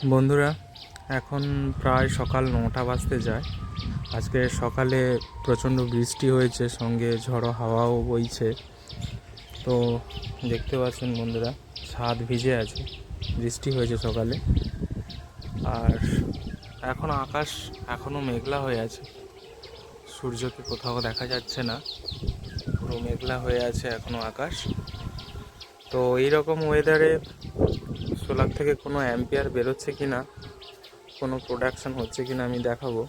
বন্ধুরা, এখন প্রায় সকাল 9টা বাজতে যায়। আজকে সকালে প্রচণ্ড বৃষ্টি হয়েছে, সঙ্গে ঝড়ো হাওয়াও বইছে। তো দেখতে পাচ্ছেন বন্ধুরা, ছাদ ভিজে আছে, বৃষ্টি হয়েছে সকালে। আর এখন আকাশ এখনও মেঘলা হয়ে আছে, সূর্যকে কোথাও দেখা যাচ্ছে না, পুরো মেঘলা হয়ে আছে এখনও আকাশ। তো এইরকম ওয়েদারে সোলার থেকে কোনো অ্যাম্পিয়ার বেরোচ্ছে কি না, কোনো প্রোডাকশান হচ্ছে কি না আমি দেখাবো।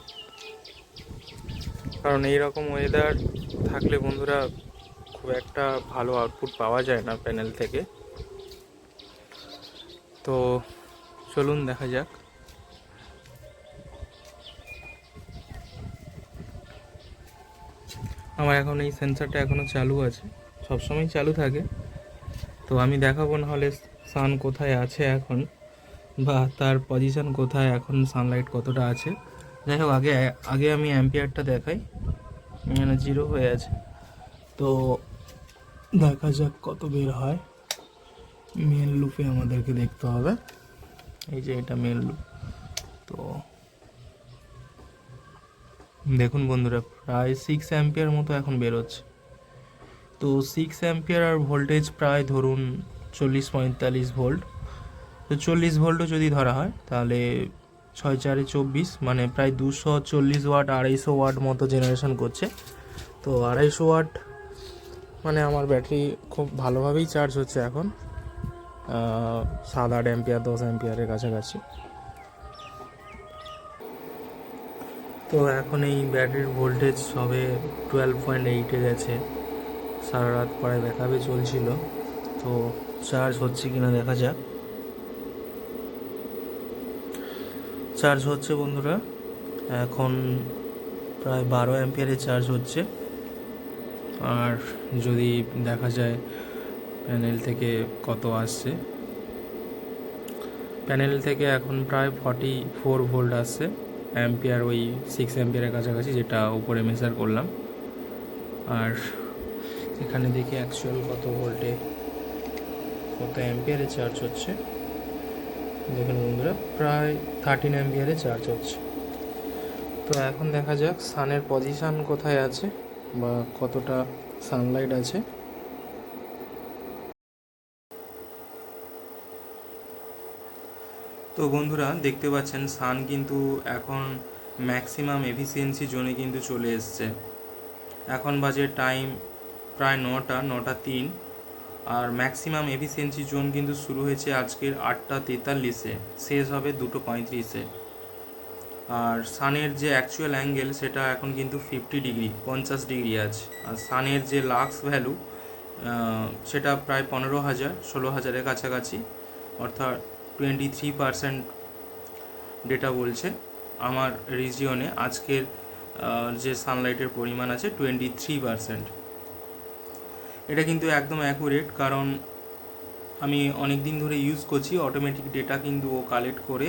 কারণ এইরকম ওয়েদার থাকলে বন্ধুরা খুব একটা ভালো আউটপুট পাওয়া যায় না প্যানেল থেকে। তো চলুন দেখা যাক। আমার এখন এই সেন্সারটা এখনও চালু আছে, সবসময় চালু থাকে। তো আমি দেখাবো না হলে সান কোথায় আছে এখন, বা তার পজিশন কোথায় এখন, সানলাইট কতটা আছে। যাই হোক, আগে আগে আমি অ্যাম্পিয়ারটা দেখাই। মানে 0 হয়ে আছে, তো দেখা যাক কত বের হয়। মেন লুপে আমাদেরকে দেখতে হবে, এই যে এটা মেন লুপ। তো দেখুন বন্ধুরা, প্রায় 6 অ্যাম্পিয়ার মতো এখন বেরোচ্ছে। তো 6 অ্যাম্পিয়ার আর ভোল্টেজ প্রায় ধরুন 40-45 ভোল্ট। তো 40 ভোল্টও যদি ধরা হয় তাহলে 6×4=24, মানে প্রায় 240 ওয়াট, 250 ওয়াট মতো জেনারেশন করছে। তো 250 ওয়াট মানে আমার ব্যাটারি খুব ভালোভাবেই চার্জ হচ্ছে এখন, 7-8 অ্যাম্পিয়ার, 10 অ্যাম্পিয়ারের কাছাকাছি। তো এখন এই ব্যাটারির ভোল্টেজ সবে 12.8-এ গেছে। সারা রাত প্রায় দেখাবে চলছিল। তো চার্জ হচ্ছে কিনা দেখা যাক। চার্জ হচ্ছে বন্ধুরা, এখন প্রায় 12 অ্যাম্পিয়ারে চার্জ হচ্ছে। আর যদি দেখা যায় প্যানেল থেকে কত আসছে, প্যানেল থেকে এখন প্রায় 44 ভোল্ট আসছে অ্যাম্পিয়ার, ওই 6 অ্যাম্পিয়ারের কাছাকাছি যেটা উপরে মেজার করলাম। আর এখানে দেখি অ্যাকচুয়াল কত ভোল্টে, কত অ্যাম্পিয়ারে চার্জ হচ্ছে। দেখুন বন্ধুরা, প্রায় 13 অ্যাম্পিয়ারে চার্জ হচ্ছে। তো এখন দেখা যাক সানের পজিশান কোথায় আছে বা কতটা সানলাইট আছে। তো বন্ধুরা দেখতে পাচ্ছেন, সান কিন্তু এখন ম্যাক্সিমাম এফিসিয়েন্সি জোনে কিন্তু চলে এসছে। এখন বাজে টাইম প্রায় 9টা 3, আর ম্যাক্সিমাম এফিসিয়েন্সি জোন কিন্তু শুরু হয়েছে আজকের 8টা 43-এ, শেষ হবে 2টো 35-এ। আর সানের যে অ্যাকচুয়াল অ্যাঙ্গেল সেটা এখন কিন্তু 50 ডিগ্রি, 50 ডিগ্রি আছে। আর সানের যে লাক্স ভ্যালু সেটা প্রায় 15,000-16,000-এর কাছাকাছি, অর্থাৎ 23% ডেটা বলছে আমার রিজিয়নে আজকের যে সানলাইটের পরিমাণ আছে 23%। এটা কিন্তু একদম অ্যাকুরেট, কারণ আমি অনেক দিন ধরে ইউজ করছি। অটোমেটিক ডেটা কিন্তু ও কালেক্ট করে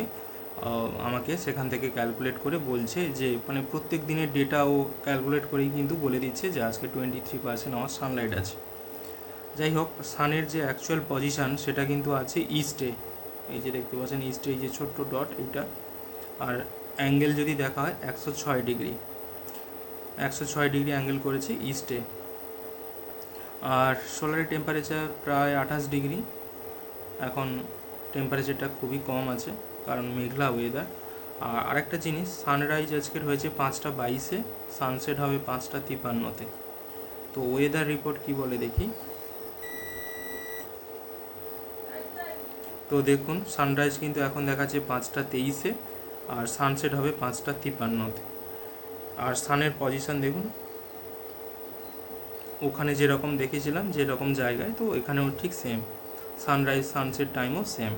আমাকে সেখান থেকে ক্যালকুলেট করে বলছে যে, মানে প্রত্যেক দিনের ডেটা ও ক্যালকুলেট করেই কিন্তু বলে দিচ্ছে যে আজকে 23% আমার সানলাইট আছে। যাই হোক, সানের যে অ্যাকচুয়াল পজিশান সেটা কিন্তু আছে ইস্টে। এই যে দেখতে পাচ্ছেন ইস্টে, এই যে ছোট্ট ডট এইটা। আর অ্যাঙ্গেল যদি দেখা হয় 106 ডিগ্রি, 106 ডিগ্রি অ্যাঙ্গেল করেছে ইস্টে। আর সোলারের টেম্পারেচার প্রায় 28 ডিগ্রি। এখন টেম্পারেচারটা খুবই কম আছে, কারণ মেঘলা ওয়েদার। আর আরেকটা জিনিস, সানরাইজ আজকের হয়েছে 5টা 22-এ, সানসেট হবে 5টা 53-তে। তো ওয়েদার রিপোর্ট কি বলে দেখি। তো দেখুন, সানরাইজ কিন্তু এখন দেখাচ্ছে 5টা 23-এ, আর সানসেট হবে 5টা 53-তে। আর সানের পজিশন দেখুন, ওখানে যেরকম দেখেছিলাম যেরকম জায়গায়, তো এখানেও ঠিক সেম, সানরাইজ সানসেট টাইমও সেম।